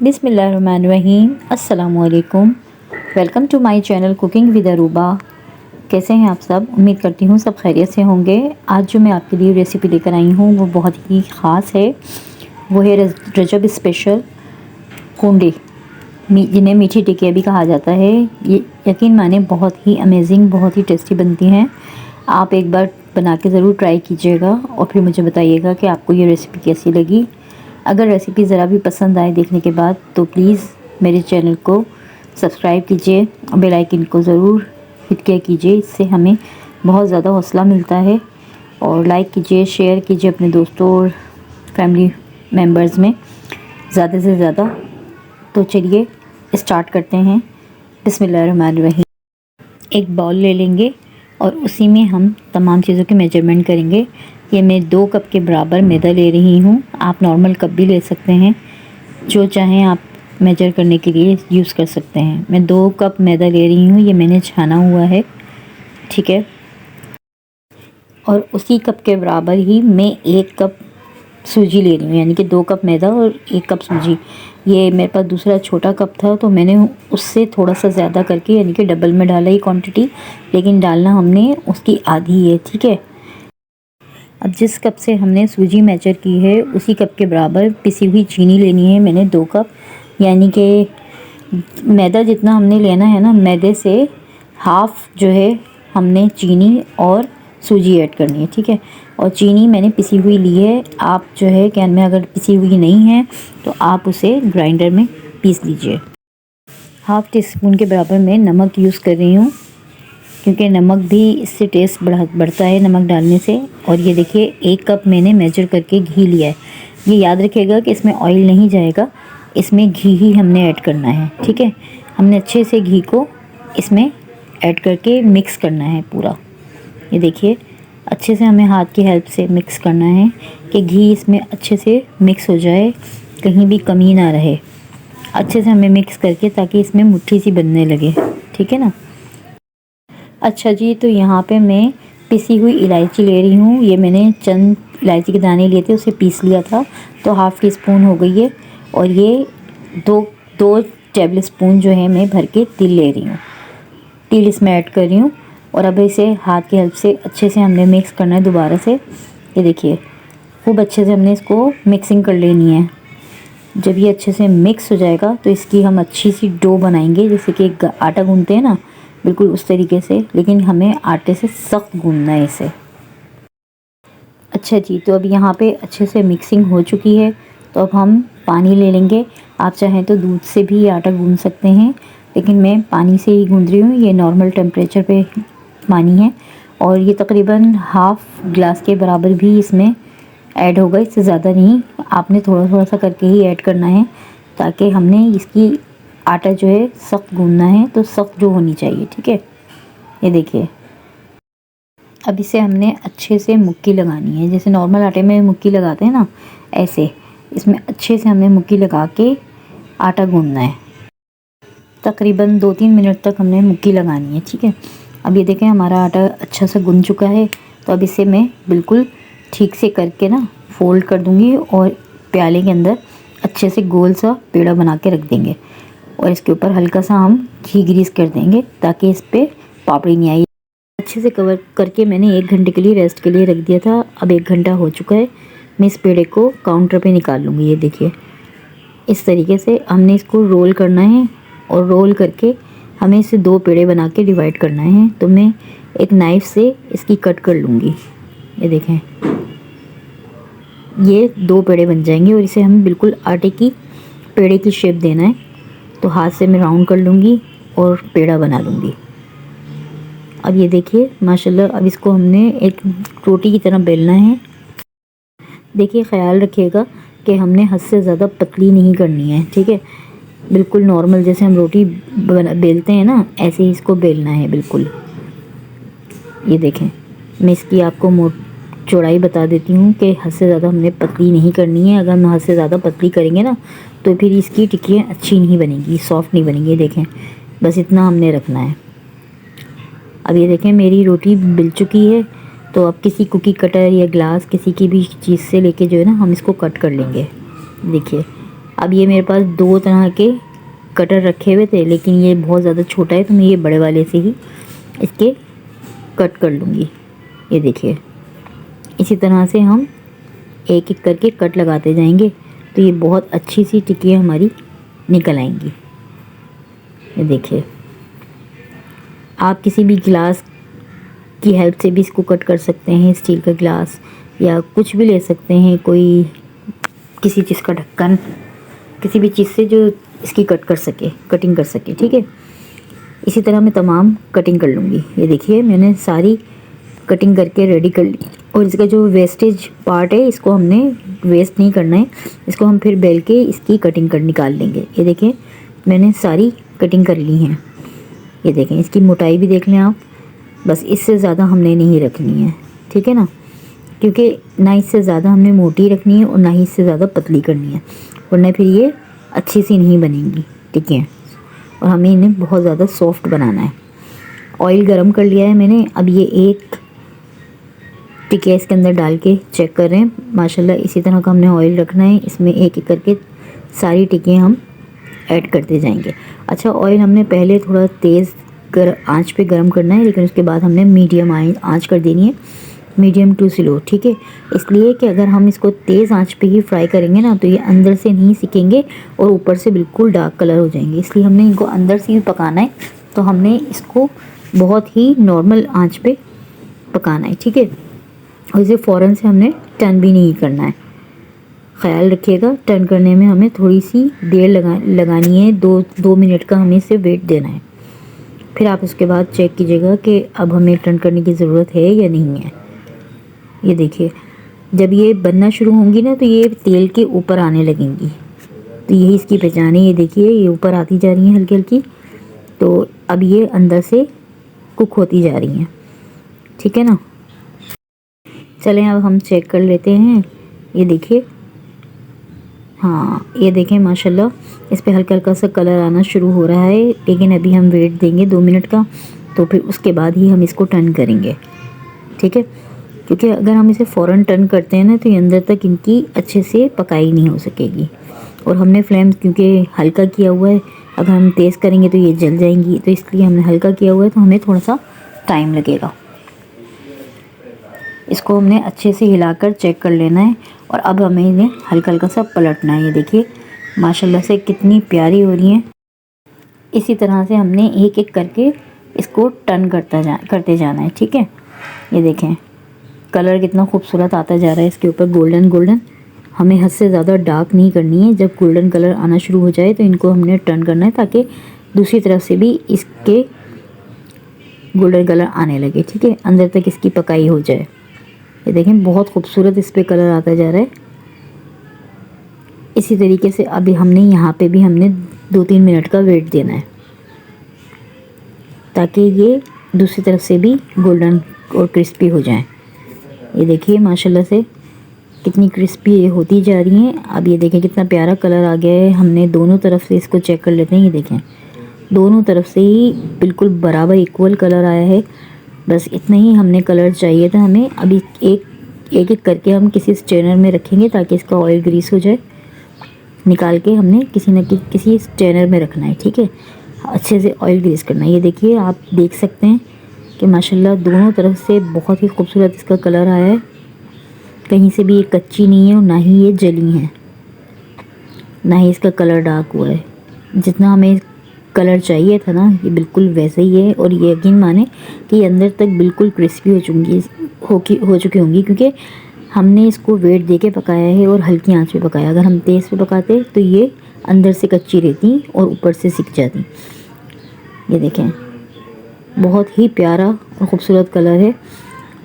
बिस्मिल्लाहिर्रहमानिर्रहीम। अस्सलामुअलैकुम। Welcome to my channel cooking with Aruba. कैसे हैं आप सब? उम्मीद करती हूँ सब खैरियत से होंगे। आज जो मैं आपके लिए रेसिपी लेकर आई हूँ वो बहुत ही ख़ास है। वो है रजब स्पेशल कोंडे, जिन्हें मीठी टिकिया भी कहा जाता है। ये यकीन माने बहुत ही अमेजिंग, बहुत ही टेस्टी बनती हैं। आप एक बार बना के ज़रूर ट्राई कीजिएगा और फिर मुझे बताइएगा कि आपको ये रेसिपी कैसी लगी। अगर रेसिपी ज़रा भी पसंद आए देखने के बाद तो प्लीज़ मेरे चैनल को सब्सक्राइब कीजिए और बेल आइकन को ज़रूर हिट किया कीजिए। इससे हमें बहुत ज़्यादा हौसला मिलता है। और लाइक कीजिए, शेयर कीजिए अपने दोस्तों और फैमिली मेम्बर्स में ज़्यादा से ज़्यादा। तो चलिए स्टार्ट करते हैं। बिस्मिल्लाहिर्रहमानिर्रहीम। एक बाउल ले लेंगे और उसी में हम तमाम चीज़ों के मेजरमेंट करेंगे। ये मैं 2 कप के बराबर मैदा ले रही हूँ। आप नॉर्मल कप भी ले सकते हैं, जो चाहें आप मेजर करने के लिए यूज़ कर सकते हैं। मैं 2 कप मैदा ले रही हूँ, ये मैंने छाना हुआ है, ठीक है। और उसी कप के बराबर ही मैं 1 कप सूजी ले रही हूँ, यानी कि 2 कप मैदा और 1 कप सूजी। ये मेरे पास दूसरा छोटा कप था तो मैंने उससे थोड़ा सा ज़्यादा करके यानी कि डबल में डाला ही क्वांटिटी, लेकिन डालना हमने उसकी आधी है, ठीक है। अब जिस कप से हमने सूजी मेजर की है उसी कप के बराबर पिसी हुई चीनी लेनी है मैंने 2 कप, यानी कि मैदा जितना हमने लेना है ना, मैदे से हाफ़ जो है हमने चीनी और सूजी ऐड करनी है, ठीक है। और चीनी मैंने पिसी हुई ली है। आप जो है कैन में अगर पिसी हुई नहीं है तो आप उसे ग्राइंडर में पीस लीजिए। हाफ़ टी स्पून के बराबर मैं नमक यूज़ कर रही हूँ, क्योंकि नमक भी इससे टेस्ट बढ़ता है नमक डालने से। और ये देखिए 1 कप मैंने मेजर करके घी लिया है। ये याद रखिएगा कि इसमें ऑयल नहीं जाएगा, इसमें घी ही हमने ऐड करना है, ठीक है। हमने अच्छे से घी को इसमें ऐड करके मिक्स करना है पूरा। ये देखिए अच्छे से हमें हाथ की हेल्प से मिक्स करना है कि घी इसमें अच्छे से मिक्स हो जाए, कहीं भी कमी ना रहे। अच्छे से हमें मिक्स करके ताकि इसमें मुट्ठी सी बनने लगे, ठीक है ना। अच्छा जी, तो यहाँ पे मैं पिसी हुई इलायची ले रही हूँ। ये मैंने चंद इलायची के दाने लिए थे, उसे पीस लिया था, तो हाफ़ टी स्पून हो गई है। और ये दो टेबल स्पून जो है मैं भर के तिल ले रही हूँ, तिल इसमें ऐड कर रही हूँ। और अब इसे हाथ की हेल्प से अच्छे से हमने मिक्स करना है दोबारा से। ये देखिए खूब अच्छे से हमने इसको मिक्सिंग कर लेनी है। जब ये अच्छे से मिक्स हो जाएगा तो इसकी हम अच्छी सी डो बनाएंगे, जैसे कि आटा गूंथते हैं ना, बिल्कुल उस तरीके से, लेकिन हमें आटे से सख्त गूंथना है इसे। अच्छा जी, तो अब यहाँ पे अच्छे से मिक्सिंग हो चुकी है, तो अब हम पानी ले लेंगे। आप चाहें तो दूध से भी आटा गूंथ सकते हैं, लेकिन मैं पानी से ही गूंथ रही हूँ। ये नॉर्मल टेम्परेचर पे पानी है और ये तकरीबन हाफ़ ग्लास के बराबर भी इसमें ऐड होगा, इससे ज़्यादा नहीं। आपने थोड़ा थोड़ा सा करके ही ऐड करना है, ताकि हमने इसकी आटा जो है सख्त गूंथना है, तो सख्त जो होनी चाहिए, ठीक है। ये देखिए अब इसे हमने अच्छे से मुक्की लगानी है, जैसे नॉर्मल आटे में मुक्की लगाते हैं ना, ऐसे इसमें अच्छे से हमने मुक्की लगा के आटा गूंथना है। तकरीबन 2-3 मिनट तक हमने मुक्की लगानी है, ठीक है। अब ये देखें हमारा आटा अच्छा सा गूंथ चुका है, तो अब इसे मैं बिल्कुल ठीक से करके ना फोल्ड कर दूँगी और प्याले के अंदर अच्छे से गोल सा पेड़ा बना के रख देंगे। और इसके ऊपर हल्का सा हम घी ग्रीस कर देंगे ताकि इस पर पापड़ी नहीं आई। अच्छे से कवर करके मैंने 1 घंटे के लिए रेस्ट के लिए रख दिया था। अब 1 घंटा हो चुका है। मैं इस पेड़े को काउंटर पे निकाल लूँगी। ये देखिए इस तरीके से हमने इसको रोल करना है और रोल करके हमें इसे 2 पेड़े बना के डिवाइड करना है। तो मैं एक नाइफ़ से इसकी कट कर लूँगी। ये देखें ये 2 पेड़े बन जाएंगे और इसे हमें बिल्कुल आटे की पेड़े की शेप देना है। तो हाथ से मैं राउंड कर लूँगी और पेड़ा बना लूँगी। अब ये देखिए माशाल्लाह, अब इसको हमने एक रोटी की तरह बेलना है। देखिए ख़्याल रखिएगा कि हमने हद से ज़्यादा पतली नहीं करनी है, ठीक है। बिल्कुल नॉर्मल जैसे हम रोटी बेलते हैं ना, ऐसे ही इसको बेलना है बिल्कुल। ये देखें मैं इसकी आपको चौड़ाई बता देती हूँ कि हद से ज़्यादा हमने पतली नहीं करनी है। अगर हम हद से ज़्यादा पतली करेंगे ना तो फिर इसकी टिक्कियाँ अच्छी नहीं बनेगी, सॉफ्ट नहीं बनेगी। देखें बस इतना हमने रखना है। अब ये देखें मेरी रोटी बिल चुकी है, तो अब किसी कुकी कटर या ग्लास किसी की भी चीज़ से लेके जो है ना हम इसको कट कर लेंगे। देखिए अब ये मेरे पास दो तरह के कटर रखे हुए थे, लेकिन ये बहुत ज़्यादा छोटा है तो मैं ये बड़े वाले से ही इसके कट कर लूँगी। ये देखिए, इसी तरह से हम एक एक करके कट लगाते जाएंगे तो ये बहुत अच्छी सी टिक्कियाँ हमारी निकल आएंगी। ये देखिए, आप किसी भी गिलास की हेल्प से भी इसको कट कर सकते हैं, स्टील का गिलास या कुछ भी ले सकते हैं, कोई किसी चीज़ का ढक्कन, किसी भी चीज़ से जो इसकी कटिंग कर सके। ठीक है, इसी तरह मैं तमाम कटिंग कर लूँगी। ये देखिए, मैंने सारी कटिंग करके रेडी कर ली। और इसका जो वेस्टेज पार्ट है इसको हमने वेस्ट नहीं करना है, इसको हम फिर बेल के इसकी कटिंग कर निकाल लेंगे। ये देखें, मैंने सारी कटिंग कर ली हैं। ये देखें, इसकी मोटाई भी देख लें आप, बस इससे ज़्यादा हमने नहीं रखनी है। ठीक है ना, क्योंकि ना इससे ज़्यादा हमने मोटी रखनी है और ना ही इससे ज़्यादा पतली करनी है, वरना फिर ये अच्छी सी नहीं बनेंगी। ठीक है, और हमें इन्हें बहुत ज़्यादा सॉफ्ट बनाना है। ऑयल गरम कर लिया है मैंने। अब ये एक टिकिया इसके अंदर डाल के चेक कर रहे हैं। माशाल्लाह इसी तरह का हमने ऑयल रखना है, इसमें एक एक करके सारी टिकियाँ हम ऐड करते जाएंगे। अच्छा, ऑयल हमने पहले थोड़ा तेज़ आंच पे गरम करना है, लेकिन उसके बाद हमने मीडियम आंच कर देनी है, मीडियम टू स्लो। ठीक है, इसलिए कि अगर हम इसको तेज़ आंच पे ही फ्राई करेंगे ना तो ये अंदर से नहीं सिकेंगे और ऊपर से बिल्कुल डार्क कलर हो जाएंगे। इसलिए हमने इनको अंदर से ही पकाना है, तो हमने इसको बहुत ही नॉर्मल आंच पे पकाना है। ठीक है, और इसे फ़ौरन से हमने टर्न भी नहीं करना है। ख्याल रखिएगा, टर्न करने में हमें थोड़ी सी देर लगानी है, 2 मिनट का हमें इसे वेट देना है। फिर आप उसके बाद चेक कीजिएगा कि अब हमें टर्न करने की ज़रूरत है या नहीं है। ये देखिए, जब ये बनना शुरू होंगी ना तो ये तेल के ऊपर आने लगेंगी, तो यही इसकी पहचान है। ये देखिए, ये ऊपर आती जा रही हैं हल्की हल्की, तो अब ये अंदर से कुक होती जा रही हैं। ठीक है ना, चलें अब हम चेक कर लेते हैं। ये देखिए, हाँ ये देखें माशाल्लाह इस पे हल्का हल्का सा कलर आना शुरू हो रहा है, लेकिन अभी हम वेट देंगे 2 मिनट का, तो फिर उसके बाद ही हम इसको टर्न करेंगे। ठीक है, क्योंकि अगर हम इसे फ़ौरन टर्न करते हैं ना तो ये अंदर तक इनकी अच्छे से पकाई नहीं हो सकेगी। और हमने फ्लेम क्योंकि हल्का किया हुआ है, अगर हम तेज़ करेंगे तो ये जल जाएंगी, तो इसलिए हमने हल्का किया हुआ है, तो हमें थोड़ा सा टाइम लगेगा। इसको हमने अच्छे से हिलाकर चेक कर लेना है और अब हमें इन्हें हल्का हल्का सा पलटना है। ये देखिए माशाल्लाह से कितनी प्यारी हो रही हैं। इसी तरह से हमने एक एक करके इसको टर्न करते जाना है। ठीक है, ये देखें कलर कितना खूबसूरत आता जा रहा है इसके ऊपर, गोल्डन गोल्डन। हमें हद से ज़्यादा डार्क नहीं करनी है, जब गोल्डन कलर आना शुरू हो जाए तो इनको हमने टर्न करना है, ताकि दूसरी तरफ से भी इसके गोल्डन कलर आने लगे। ठीक है, अंदर तक इसकी पकाई हो जाए। ये देखें बहुत खूबसूरत इस पे कलर आता जा रहा है। इसी तरीके से अभी हमने यहाँ पे भी हमने 2-3 मिनट का वेट देना है, ताकि ये दूसरी तरफ से भी गोल्डन और क्रिस्पी हो जाएं। ये देखिए माशाल्लाह से कितनी क्रिस्पी ये होती जा रही हैं। अब ये देखें कितना प्यारा कलर आ गया है। हमने दोनों तरफ से इसको चेक कर लेते हैं। ये देखें दोनों तरफ से ही बिल्कुल बराबर इक्वल कलर आया है। बस इतना ही हमने कलर चाहिए था हमें। अभी एक करके हम किसी स्ट्रेनर में रखेंगे ताकि इसका ऑयल ग्रीस हो जाए। निकाल के हमने किसी स्ट्रेनर में रखना है। ठीक है, अच्छे से ऑयल ग्रीस करना है। ये देखिए आप देख सकते हैं कि माशाल्लाह दोनों तरफ से बहुत ही खूबसूरत इसका कलर आया है। कहीं से भी ये कच्ची नहीं है और ना ही ये जली है, ना ही इसका कलर डार्क हुआ है। जितना हमें कलर चाहिए था ना ये बिल्कुल वैसे ही है। और ये यकीन माने कि ये अंदर तक बिल्कुल क्रिस्पी हो चुकी होंगी, क्योंकि हमने इसको वेट दे के पकाया है और हल्की आंच पे पकाया। अगर हम तेज़ पे पकाते तो ये अंदर से कच्ची रहती और ऊपर से सिक जाती। ये देखें बहुत ही प्यारा और ख़ूबसूरत कलर है।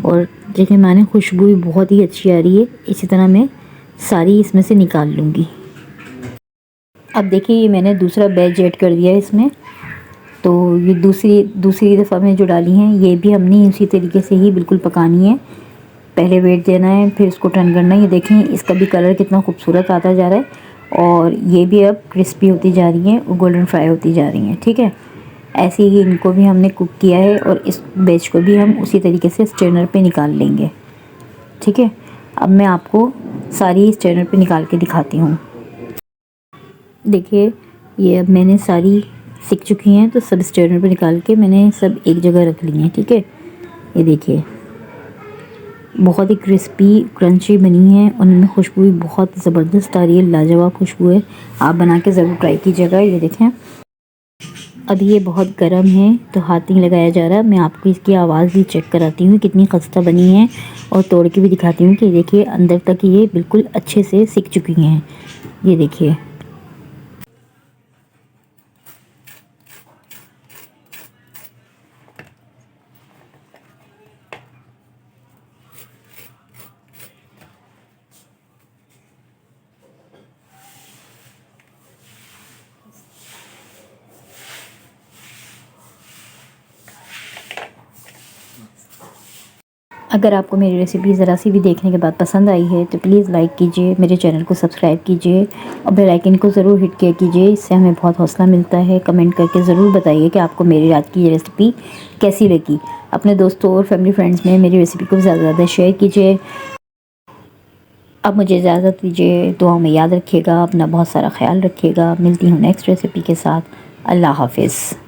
और देखें मैंने खुशबू भी बहुत ही अच्छी आ रही है। इसी तरह मैं सारी इसमें से निकाल लूँगी। अब देखिए ये मैंने दूसरा बैच ऐड कर दिया है इसमें, तो ये दूसरी दफ़ा में जो डाली हैं ये भी हमने उसी तरीके से ही बिल्कुल पकानी है। पहले वेट देना है, फिर इसको टर्न करना है। ये देखें इसका भी कलर कितना खूबसूरत आता जा रहा है और ये भी अब क्रिस्पी होती जा रही हैं और गोल्डन फ्राई होती जा रही हैं। ठीक है, ऐसे ही इनको भी हमने कुक किया है और इस बैच को भी हम उसी तरीके से स्ट्रेनर पे निकाल लेंगे। ठीक है, अब मैं आपको सारी स्ट्रेनर पे निकाल के दिखाती हूँ। देखिए ये अब मैंने सारी सिक चुकी हैं, तो सब स्ट्रेनर पर निकाल के मैंने सब एक जगह रख ली हैं। ठीक है, ये देखिए बहुत ही क्रिस्पी क्रंची बनी है, उनमें खुशबू भी बहुत ज़बरदस्त आ रही है, लाजवाब खुशबू है। आप बना के ज़रूर ट्राई कीजिएगा। ये देखें अभी ये बहुत गर्म है तो हाथ नहीं लगाया जा रहा। मैं आपको इसकी आवाज़ भी चेक कराती हूँ कितनी खस्ता बनी है, और तोड़ के भी दिखाती हूँ कि देखिए अंदर तक ये बिल्कुल अच्छे से सिक चुकी हैं। ये देखिए अगर आपको मेरी रेसिपी ज़रा सी भी देखने के बाद पसंद आई है तो प्लीज़ लाइक कीजिए, मेरे चैनल को सब्सक्राइब कीजिए और बेल आइकन को ज़रूर हिट किया कीजिए। इससे हमें बहुत हौसला मिलता है। कमेंट करके ज़रूर बताइए कि आपको मेरी रात की ये रेसिपी कैसी लगी। अपने दोस्तों और फैमिली फ्रेंड्स में मेरी रेसिपी को ज़्यादा से ज़्यादा शेयर कीजिए। अब मुझे इजाज़त दीजिए, दुआओं में याद रखिएगा, अपना बहुत सारा ख्याल रखिएगा। मिलती हूँ नेक्स्ट रेसिपी के साथ। अल्लाह हाफ़िज़।